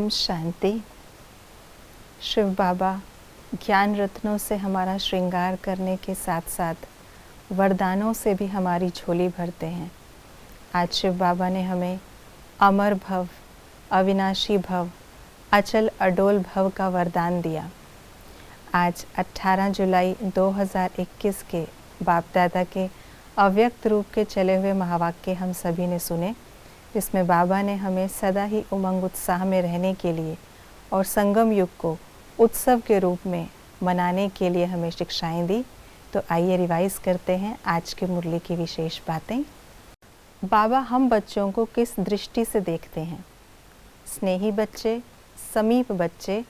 ओम शांति। शिव बाबा ज्ञान रत्नों से हमारा श्रृंगार करने के साथ साथ वरदानों से भी हमारी झोली भरते हैं। आज शिव बाबा ने हमें अमर भव, अविनाशी भव, अचल अडोल भव का वरदान दिया। आज 18 जुलाई 2021 के बाप दादा के अव्यक्त रूप के चले हुए महावाक्य हम सभी ने सुने, जिसमें बाबा ने हमें सदा ही उमंग उत्साह में रहने के लिए और संगम युग को उत्सव के रूप में मनाने के लिए हमें शिक्षाएं दी। तो आइए रिवाइज करते हैं आज की मुरली की विशेष बातें। बाबा हम बच्चों को किस दृष्टि से देखते हैं? स्नेही बच्चे, समीप बच्चे,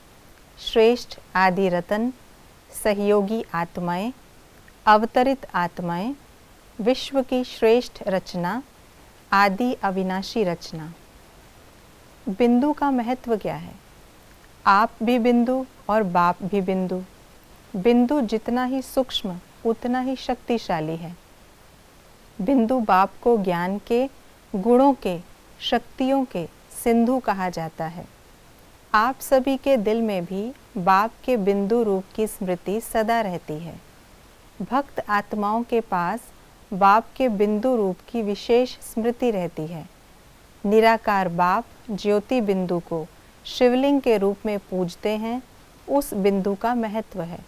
श्रेष्ठ आदि रतन, सहयोगी आत्माएं, अवतरित आत्माएं, विश्व की श्रेष्ठ रचना, आदि अविनाशी रचना। बिंदु का महत्व क्या है? आप भी बिंदु और बाप भी बिंदु। बिंदु जितना ही सूक्ष्म उतना ही शक्तिशाली है। बिंदु बाप को ज्ञान के, गुणों के, शक्तियों के सिंधु कहा जाता है। आप सभी के दिल में भी बाप के बिंदु रूप की स्मृति सदा रहती है। भक्त आत्माओं के पास बाप के बिंदु रूप की विशेष स्मृति रहती है। निराकार बाप ज्योति बिंदु को शिवलिंग के रूप में पूजते हैं। उस बिंदु का महत्व है।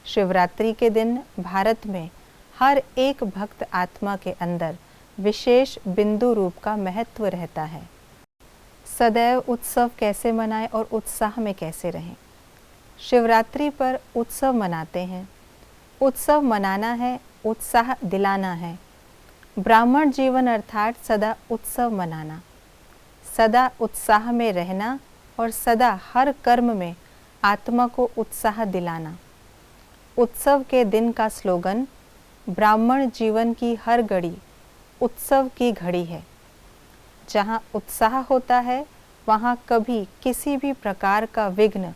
शिवरात्रि के दिन भारत में हर एक भक्त आत्मा के अंदर विशेष बिंदु रूप का महत्व रहता है। सदैव उत्सव कैसे मनाएं और उत्साह में कैसे रहें? शिवरात्रि पर उत्सव मनाते हैं। उत्सव मनाना है, उत्साह दिलाना है। ब्राह्मण जीवन अर्थात सदा उत्सव मनाना, सदा उत्साह में रहना और सदा हर कर्म में आत्मा को उत्साह दिलाना। उत्सव के दिन का स्लोगन ब्राह्मण जीवन की हर घड़ी उत्सव की घड़ी है। जहाँ उत्साह होता है वहाँ कभी किसी भी प्रकार का विघ्न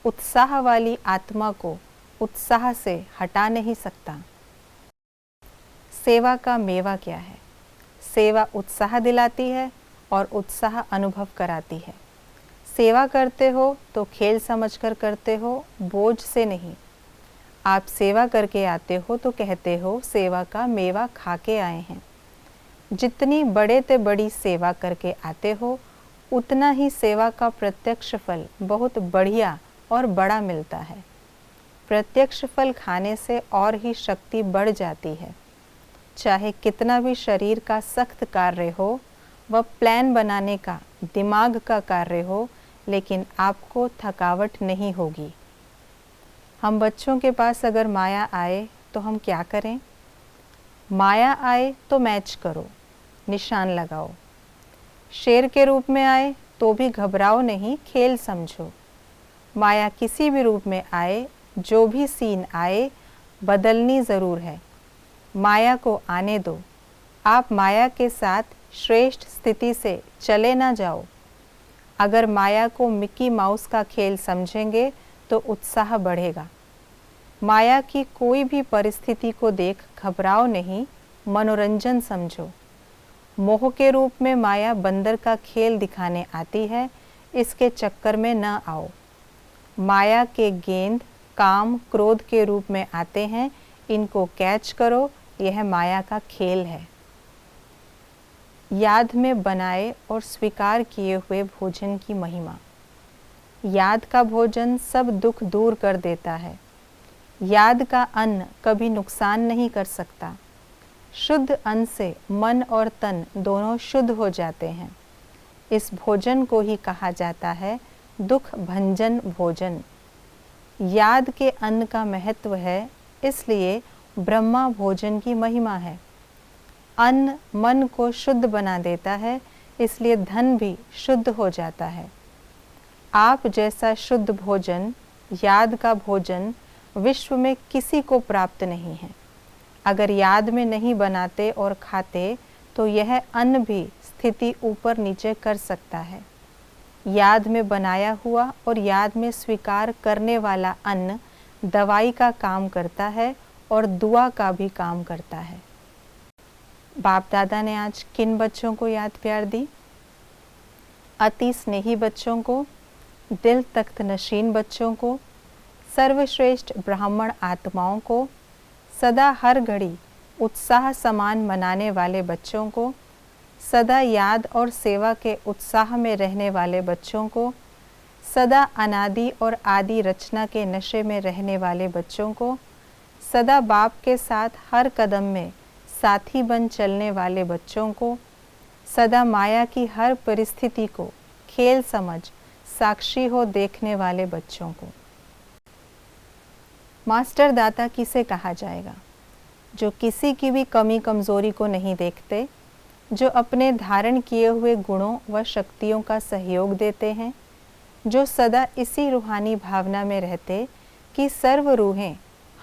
उत्साह वाली आत्मा को उत्साह से हटा नहीं सकता। सेवा का मेवा क्या है? सेवा उत्साह दिलाती है और उत्साह अनुभव कराती है। सेवा करते हो तो खेल समझकर करते हो, बोझ से नहीं। आप सेवा करके आते हो तो कहते हो सेवा का मेवा खा के आए हैं। जितनी बड़े ते बड़ी सेवा करके आते हो उतना ही सेवा का प्रत्यक्ष फल बहुत बढ़िया और बड़ा मिलता है। प्रत्यक्ष फल खाने से और ही शक्ति बढ़ जाती है। चाहे कितना भी शरीर का सख्त कार्य हो, वह प्लान बनाने का दिमाग का कार्य हो, लेकिन आपको थकावट नहीं होगी। हम बच्चों के पास अगर माया आए तो हम क्या करें? माया आए तो मैच करो, निशान लगाओ। शेर के रूप में आए तो भी घबराओ नहीं, खेल समझो। माया किसी भी रूप में आए, जो भी सीन आए, बदलनी ज़रूर है। माया को आने दो। आप माया के साथ श्रेष्ठ स्थिति से चले ना जाओ। अगर माया को मिकी माउस का खेल समझेंगे तो उत्साह बढ़ेगा। माया की कोई भी परिस्थिति को देख घबराओ नहीं, मनोरंजन समझो। मोह के रूप में माया बंदर का खेल दिखाने आती है, इसके चक्कर में न आओ। माया के गेंद काम, क्रोध के रूप में आते हैं, इनको कैच करो। यह माया का खेल है। याद में बनाए और स्वीकार किए हुए भोजन की महिमा। याद का भोजन सब दुख दूर कर देता है। याद का अन्न कभी नुकसान नहीं कर सकता। शुद्ध अन्न से मन और तन दोनों शुद्ध हो जाते हैं। इस भोजन को ही कहा जाता है दुख भंजन भोजन। याद के अन्न का महत्व है, इसलिए ब्रह्मा भोजन की महिमा है। अन्न मन को शुद्ध बना देता है, इसलिए धन भी शुद्ध हो जाता है। आप जैसा शुद्ध भोजन, याद का भोजन विश्व में किसी को प्राप्त नहीं है। अगर याद में नहीं बनाते और खाते तो यह अन्न भी स्थिति ऊपर नीचे कर सकता है। याद में बनाया हुआ और याद में स्वीकार करने वाला अन्न दवाई का काम करता है और दुआ का भी काम करता है। बाप दादा ने आज किन बच्चों को याद प्यार दी? अति स्नेही बच्चों को, दिल तख्त नशीन बच्चों को, सर्वश्रेष्ठ ब्राह्मण आत्माओं को, सदा हर घड़ी उत्साह समान मनाने वाले बच्चों को, सदा याद और सेवा के उत्साह में रहने वाले बच्चों को, सदा अनादि और आदि रचना के नशे में रहने वाले बच्चों को, सदा बाप के साथ हर कदम में साथी बन चलने वाले बच्चों को, सदा माया की हर परिस्थिति को खेल समझ साक्षी हो देखने वाले बच्चों को। मास्टर दाता किसे कहा जाएगा? जो किसी की भी कमी कमज़ोरी को नहीं देखते, जो अपने धारण किए हुए गुणों व शक्तियों का सहयोग देते हैं, जो सदा इसी रूहानी भावना में रहते कि सर्व रूहें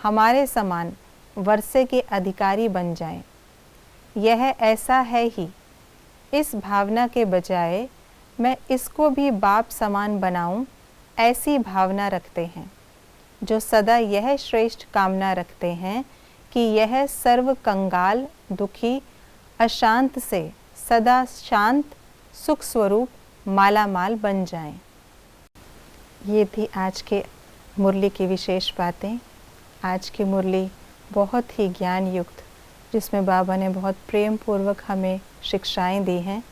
हमारे समान वर्षे के अधिकारी बन जाएं। यह ऐसा है ही, इस भावना के बजाय मैं इसको भी बाप समान बनाऊं, ऐसी भावना रखते हैं। जो सदा यह श्रेष्ठ कामना रखते हैं कि यह सर्व कंगाल, दुखी, अशांत से सदा शांत, सुख स्वरूप मालामाल बन जाएं। ये थी आज के मुरली की विशेष बातें। आज की मुरली बहुत ही ज्ञान युक्त, जिसमें बाबा ने बहुत प्रेम पूर्वक हमें शिक्षाएं दी हैं।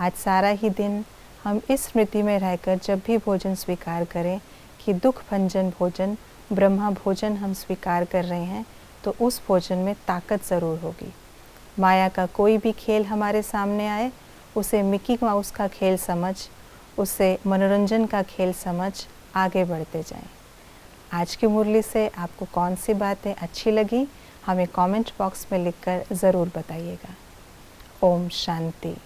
आज सारा ही दिन हम इस स्मृति में रहकर जब भी भोजन स्वीकार करें कि दुख भंजन भोजन ब्रह्मा भोजन हम स्वीकार कर रहे हैं, तो उस भोजन में ताकत ज़रूर होगी। माया का कोई भी खेल हमारे सामने आए, उसे मिकी माउस का खेल समझ, उसे मनोरंजन का खेल समझ आगे बढ़ते जाएं। आज की मुरली से आपको कौन सी बातें अच्छी लगी, हमें कमेंट बॉक्स में लिखकर ज़रूर बताइएगा। ओम शांति।